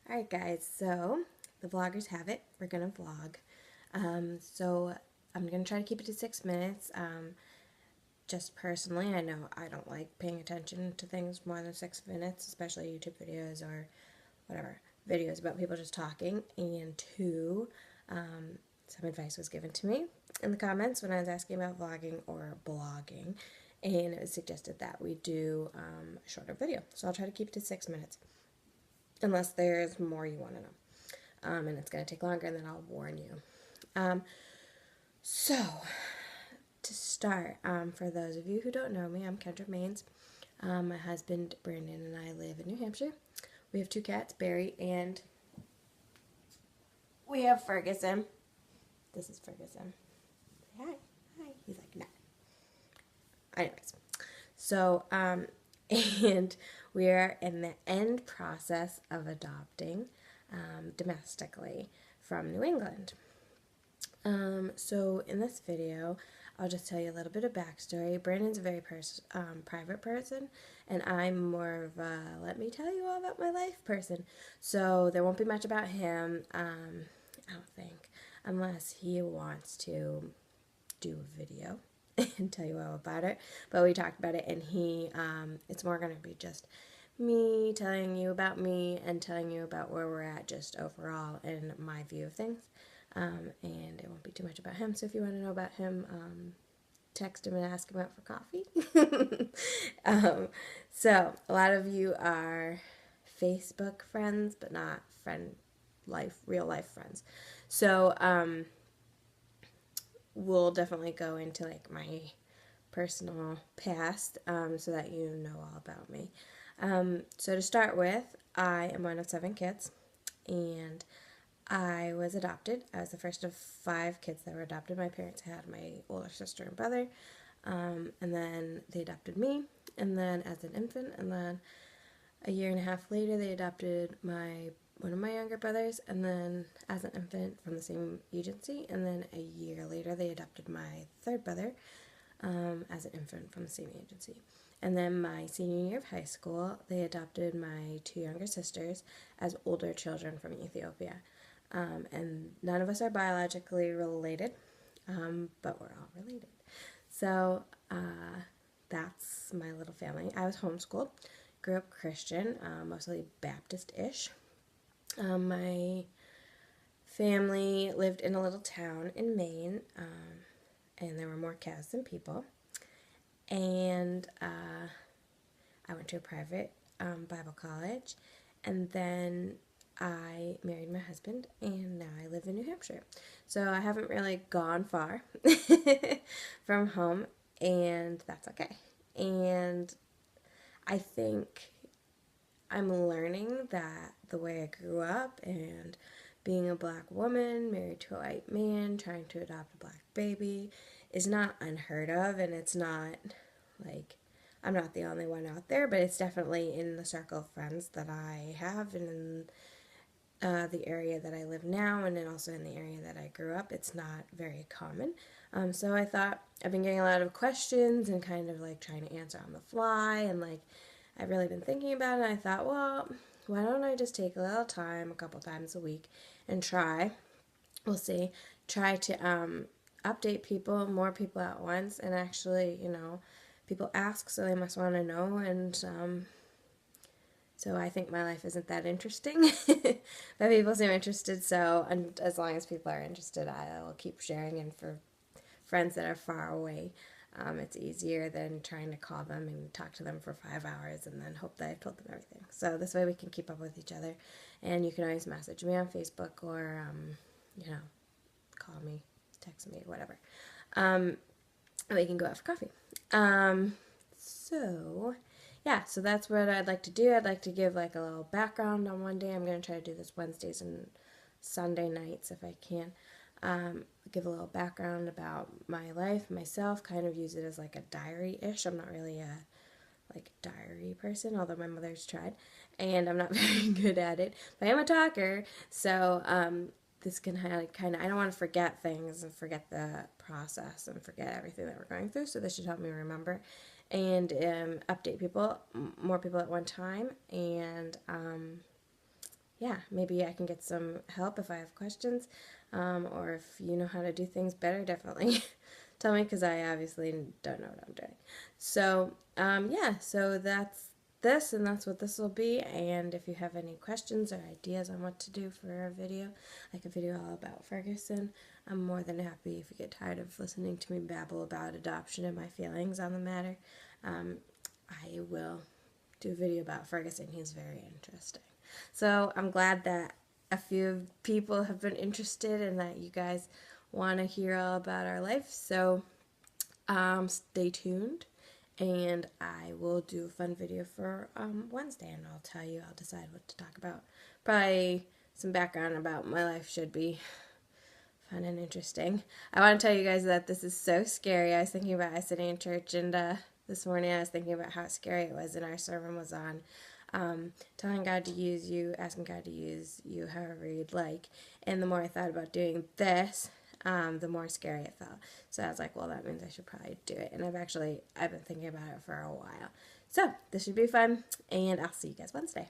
Alright guys, so the vloggers have it. We're going to vlog. So I'm going to try to keep it to 6 minutes. Just personally, I know I don't like paying attention to things more than 6 minutes, especially YouTube videos or whatever, videos about people just talking. And two, some advice was given to me in the comments when I was asking about vlogging or blogging. And it was suggested that we do a shorter video. So I'll try to keep it to 6 minutes. Unless there's more you want to know. And it's going to take longer, and then I'll warn you. So, to start, for those of you who don't know me, I'm Kendra Maines. My husband, Brandon, and I live in New Hampshire. We have 2 cats, Barry, and we have Ferguson. This is Ferguson. Say hi. Hi. He's like, nah. Anyways. So, and we are in the end process of adopting domestically from New England. So in this video, I'll just tell you a little bit of backstory. Brandon's a very private person, and I'm more of a let me tell you all about my life person. So there won't be much about him, I don't think, unless he wants to do a video and tell you all about it. But we talked about it, and it's more going to be just me telling you about me and telling you about where we're at just overall in my view of things. And it won't be too much about him. So if you want to know about him, text him and ask him out for coffee. So a lot of you are Facebook friends, but not real life friends. So we'll definitely go into like my personal past, so that you know all about me. So to start with, I am one of 7 kids, and I was adopted. I was the first of 5 kids that were adopted. My parents had my older sister and brother, and then they adopted me, and then as an infant, and then a year and a half later they adopted one of my younger brothers, and then as an infant from the same agency, and then a year later they adopted my 3rd brother as an infant from the same agency. And then my senior year of high school, they adopted my 2 younger sisters as older children from Ethiopia. And none of us are biologically related, but we're all related. So that's my little family. I was homeschooled, grew up Christian, mostly Baptist-ish. My family lived in a little town in Maine, and there were more cows than people. And I went to a private Bible college, and then I married my husband, and now I live in New Hampshire. So I haven't really gone far from home, and that's okay. And I think I'm learning that the way I grew up and being a black woman, married to a white man, trying to adopt a black baby is not unheard of, and it's not like I'm not the only one out there, but it's definitely in the circle of friends that I have, and in the area that I live now, and then also in the area that I grew up, it's not very common. So I thought I've been getting a lot of questions and kind of like trying to answer on the fly, and like I've really been thinking about it. And I thought, well, why don't I just take a little time, a couple times a week, and we'll see, try to update people, more people at once, and actually, people ask, so they must want to know, and so I think my life isn't that interesting, but people seem interested, so and as long as people are interested, I will keep sharing, and for friends that are far away, it's easier than trying to call them and talk to them for 5 hours and then hope that I've told them everything. So this way we can keep up with each other, and you can always message me on Facebook or, call me, text me, whatever. We can go out for coffee. So that's what I'd like to do. I'd like to give like a little background on one day. I'm going to try to do this Wednesdays and Sunday nights if I can. Give a little background about my life, myself, kind of use it as like a diary-ish. I'm not really a diary person, although my mother's tried, and I'm not very good at it. But I am a talker, so this can kind of I don't want to forget things and forget the process and forget everything that we're going through. So this should help me remember and update people, more people at one time, and yeah, maybe I can get some help if I have questions, or if you know how to do things better, definitely tell me, because I obviously don't know what I'm doing. So, yeah, so that's this, and that's what this will be. And if you have any questions or ideas on what to do for a video, like a video all about Ferguson, I'm more than happy. If you get tired of listening to me babble about adoption and my feelings on the matter, I will do a video about Ferguson. He's very interesting. So I'm glad that a few people have been interested and that you guys want to hear all about our life. So stay tuned, and I will do a fun video for Wednesday, and I'll decide what to talk about. Probably some background about my life should be fun and interesting. I want to tell you guys that this is so scary. I was thinking about, I was sitting in church, and this morning I was thinking about how scary it was, and our sermon was on telling God to use you, asking God to use you however you'd like. And the more I thought about doing this, the more scary it felt. So I was like, well, that means I should probably do it. And I've been thinking about it for a while. So this should be fun, and I'll see you guys Wednesday.